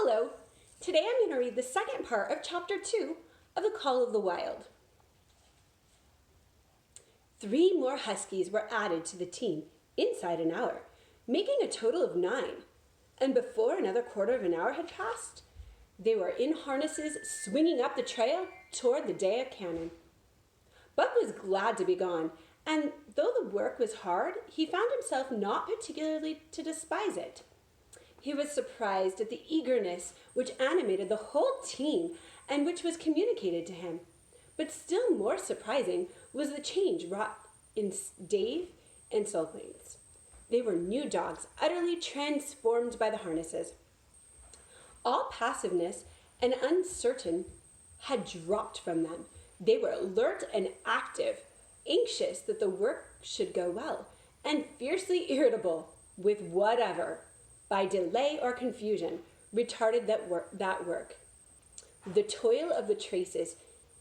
Hello, today I'm going to read the second part of Chapter 2 of The Call of the Wild. 3 more huskies were added to the team inside an hour, making a total of 9. And before another quarter of an hour had passed, they were in harnesses swinging up the trail toward the day of cannon. Buck was glad to be gone, and though the work was hard, he found himself not particularly to despise it. He was surprised at the eagerness which animated the whole team and which was communicated to him. But still more surprising was the change wrought in Dave and Sulkwain's. They were new dogs, utterly transformed by the harnesses. All passiveness and uncertain had dropped from them. They were alert and active, anxious that the work should go well, and fiercely irritable with whatever, by delay or confusion, retarded that work. The toil of the traces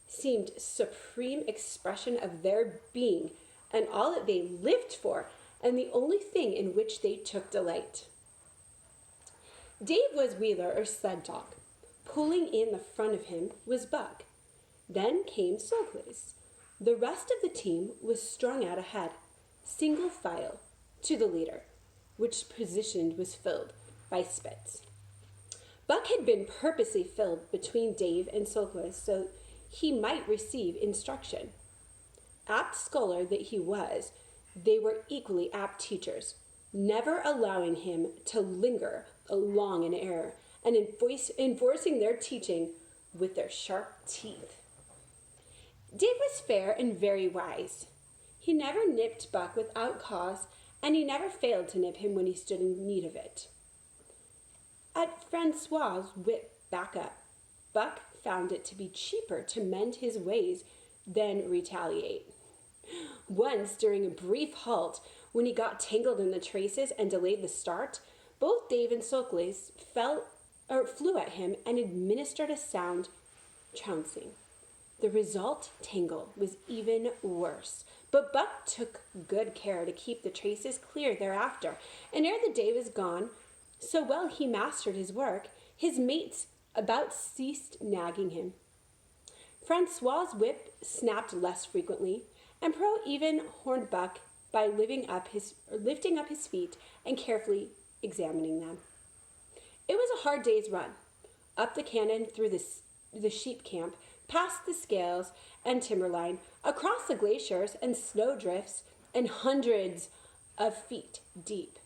seemed supreme expression of their being and all that they lived for, and the only thing in which they took delight. Dave was wheeler or sled dog. Pulling in the front of him was Buck. Then came Sulkways. The rest of the team was strung out ahead, single file, to the leader, which position was filled by Spitz. Buck had been purposely filled between Dave and Sulkways so he might receive instruction. Apt scholar that he was, they were equally apt teachers, never allowing him to linger along in error and enforcing their teaching with their sharp teeth. Dave was fair and very wise. He never nipped Buck without cause, and he never failed to nip him when he stood in need of it. At Francois's whip back up, Buck found it to be cheaper to mend his ways than retaliate. Once, during a brief halt, when he got tangled in the traces and delayed the start, both Dave and Sulkways flew at him and administered a sound trouncing. The result, tangle, was even worse, but Buck took good care to keep the traces clear thereafter, and ere the day was gone, so well he mastered his work, his mates about ceased nagging him. Francois's whip snapped less frequently, and Pro even horned Buck by lifting up his feet and carefully examining them. It was a hard day's run, up the cannon through the sheep camp, past the scales and timberline, across the glaciers and snowdrifts and hundreds of feet deep,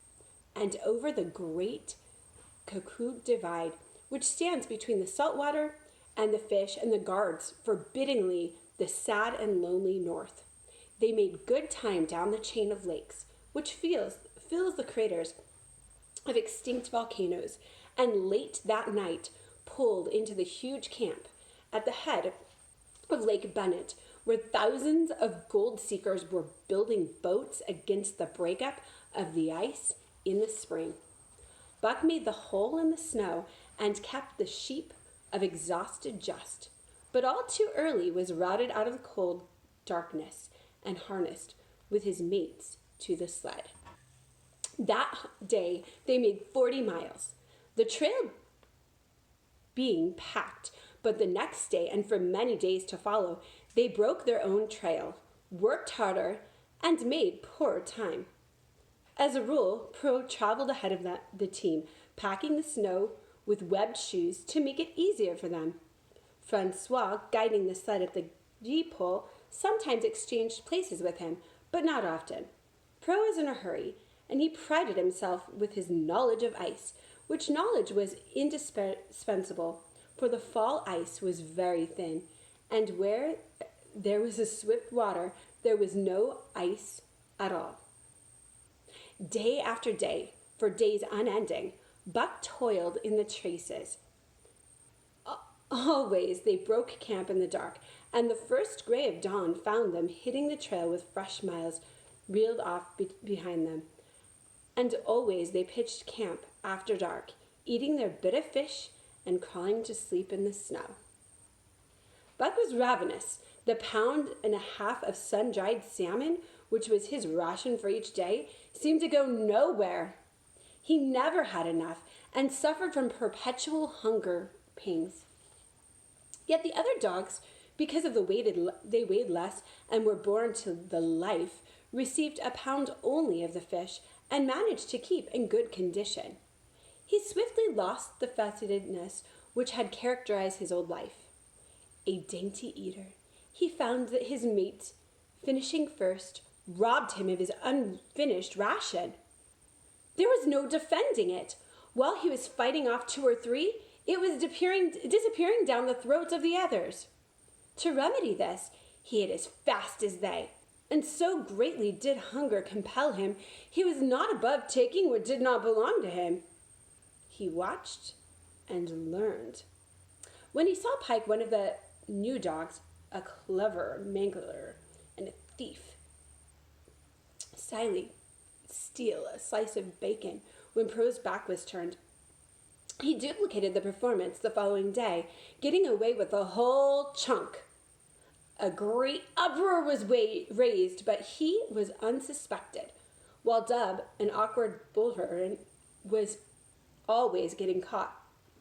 and over the great Cuckoo Divide, which stands between the saltwater and the fish and the guards forbiddingly the sad and lonely north. They made good time down the chain of lakes, which fills the craters of extinct volcanoes, and late that night pulled into the huge camp at the head of Lake Bennett, where thousands of gold seekers were building boats against the breakup of the ice in the spring. Buck made the hole in the snow and kept the sheep of exhausted just, but all too early was routed out of the cold darkness and harnessed with his mates to the sled. That day they made 40 miles, the trail being packed, but the next day and for many days to follow, they broke their own trail, worked harder, and made poorer time. As a rule, Pro traveled ahead of the team, packing the snow with webbed shoes to make it easier for them. Francois, guiding the sled at the gee-pole, sometimes exchanged places with him, but not often. Pro was in a hurry, and he prided himself with his knowledge of ice, which knowledge was indispensable, for the fall ice was very thin, and where there was a swift water, there was no ice at all. Day after day, for days unending, Buck toiled in the traces. Always they broke camp in the dark, and the first gray of dawn found them hitting the trail with fresh miles reeled off behind them. And always they pitched camp after dark, eating their bit of fish and crawling to sleep in the snow. Buck was ravenous. The pound and a half of sun-dried salmon, which was his ration for each day, seemed to go nowhere. He never had enough and suffered from perpetual hunger pangs. Yet the other dogs, because of they weighed less and were born to the life, received a pound only of the fish and managed to keep in good condition. He swiftly lost the facetedness which had characterized his old life. A dainty eater, he found that his mate, finishing first, robbed him of his unfinished ration. There was no defending it. While he was fighting off two or three, it was disappearing down the throats of the others. To remedy this, he ate as fast as they, and so greatly did hunger compel him, he was not above taking what did not belong to him. He watched and learned. When he saw Pike, one of the new dogs, a clever mangler and a thief, slyly steal a slice of bacon when Pro's back was turned, he duplicated the performance the following day, getting away with the whole chunk. A great uproar was raised, but he was unsuspected, while Dub, an awkward bullfrog, was always getting caught.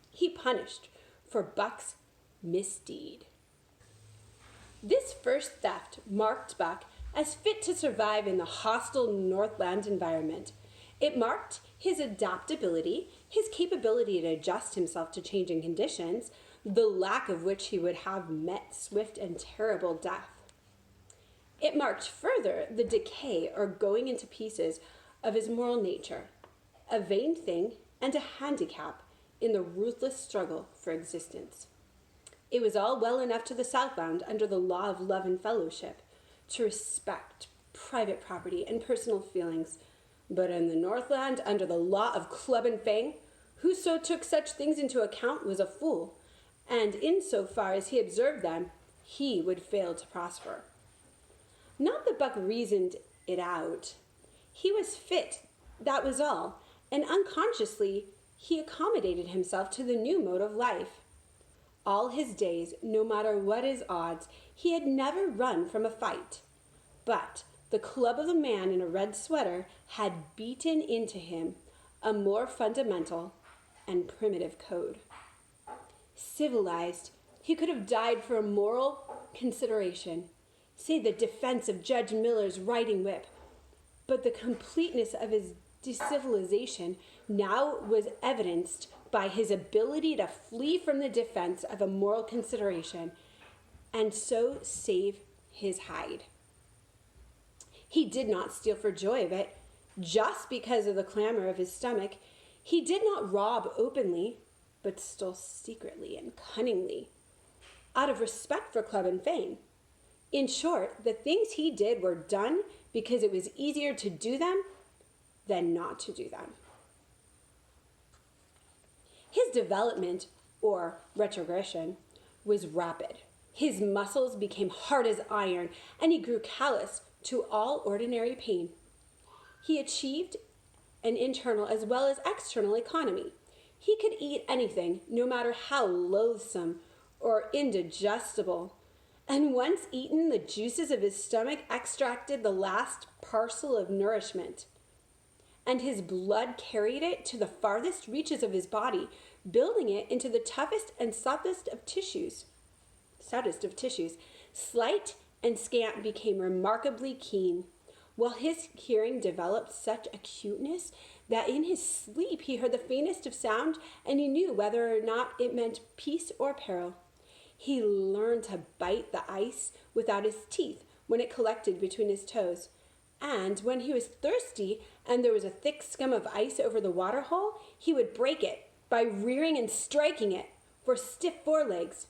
He punished for Buck's misdeed. This first theft marked Buck as fit to survive in the hostile Northland environment. It marked his adaptability, his capability to adjust himself to changing conditions, the lack of which he would have met swift and terrible death. It marked further the decay or going into pieces of his moral nature, a vain thing and a handicap in the ruthless struggle for existence. It was all well enough to the Southland under the law of love and fellowship to respect private property and personal feelings, but in the Northland, under the law of club and fang, whoso took such things into account was a fool, and in so far as he observed them, he would fail to prosper. Not that Buck reasoned it out. He was fit, that was all, and unconsciously he accommodated himself to the new mode of life. All his days, no matter what his odds, he had never run from a fight. But the club of the man in a red sweater had beaten into him a more fundamental and primitive code. Civilized, he could have died for a moral consideration, say the defense of Judge Miller's riding whip, but the completeness of his decivilization now was evidenced by his ability to flee from the defense of a moral consideration and so save his hide. He did not steal for joy of it, just because of the clamor of his stomach. He did not rob openly, but stole secretly and cunningly, out of respect for club and fame. In short, the things he did were done because it was easier to do them than not to do them. His development, or retrogression, was rapid. His muscles became hard as iron, and he grew callous to all ordinary pain. He achieved an internal as well as external economy. He could eat anything, no matter how loathsome or indigestible, and once eaten, the juices of his stomach extracted the last parcel of nourishment, and his blood carried it to the farthest reaches of his body, building it into the toughest and softest of tissues. Slight and scant became remarkably keen, while his hearing developed such acuteness that in his sleep he heard the faintest of sound, and he knew whether or not it meant peace or peril. He learned to bite the ice without his teeth when it collected between his toes, and when he was thirsty and there was a thick scum of ice over the water hole, he would break it by rearing and striking it for stiff forelegs.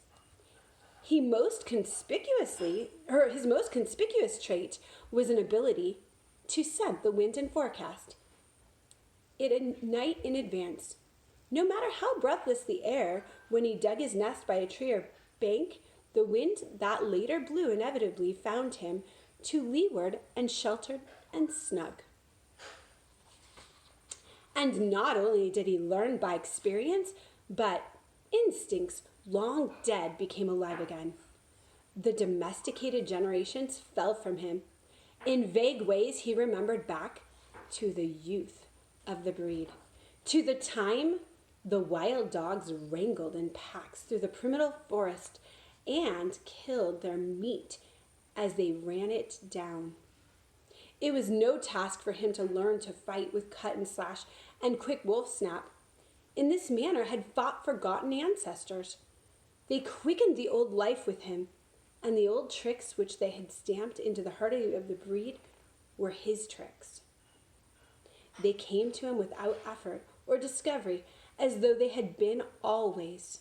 His most conspicuous trait was an ability to scent the wind and forecast it a night in advance. No matter how breathless the air, when he dug his nest by a tree or bank, the wind that later blew inevitably found him to leeward and sheltered and snug. And not only did he learn by experience, but instincts long dead became alive again. The domesticated generations fell from him. In vague ways, he remembered back to the youth of the breed, to the time the wild dogs wrangled in packs through the primeval forest and killed their meat as they ran it down. It was no task for him to learn to fight with cut and slash and quick wolf snap. In this manner had fought forgotten ancestors. They quickened the old life with him, and the old tricks which they had stamped into the heart of the breed were his tricks. They came to him without effort or discovery, as though they had been always.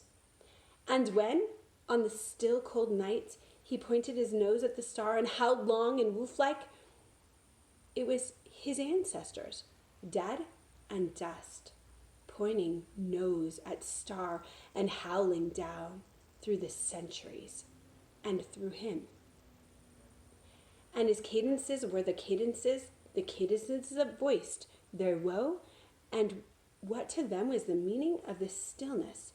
And when, on the still cold nights, he pointed his nose at the star and howled long and wolf-like, it was his ancestors, dead and dust, pointing nose at star and howling down through the centuries and through him. And his cadences were the cadences that voiced their woe, and what to them was the meaning of the stillness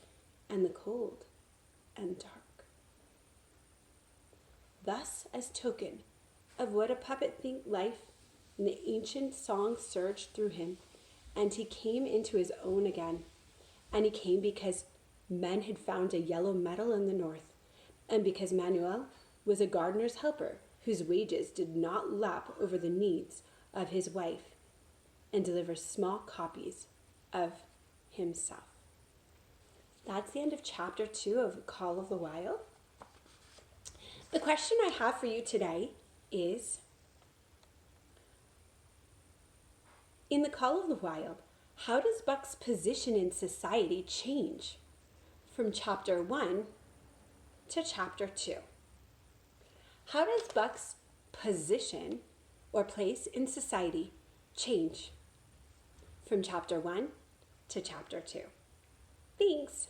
and the cold and dark. Thus, as token of what a puppet think life, the ancient song surged through him, and he came into his own again. And he came because men had found a yellow metal in the north, and because Manuel was a gardener's helper whose wages did not lap over the needs of his wife and deliver small copies of himself. That's the end of chapter 2 of Call of the Wild. The question I have for you today is, in the Call of the Wild, how does Buck's position in society change from chapter 1 to chapter 2? How does Buck's position or place in society change from chapter 1 to chapter 2? Thanks.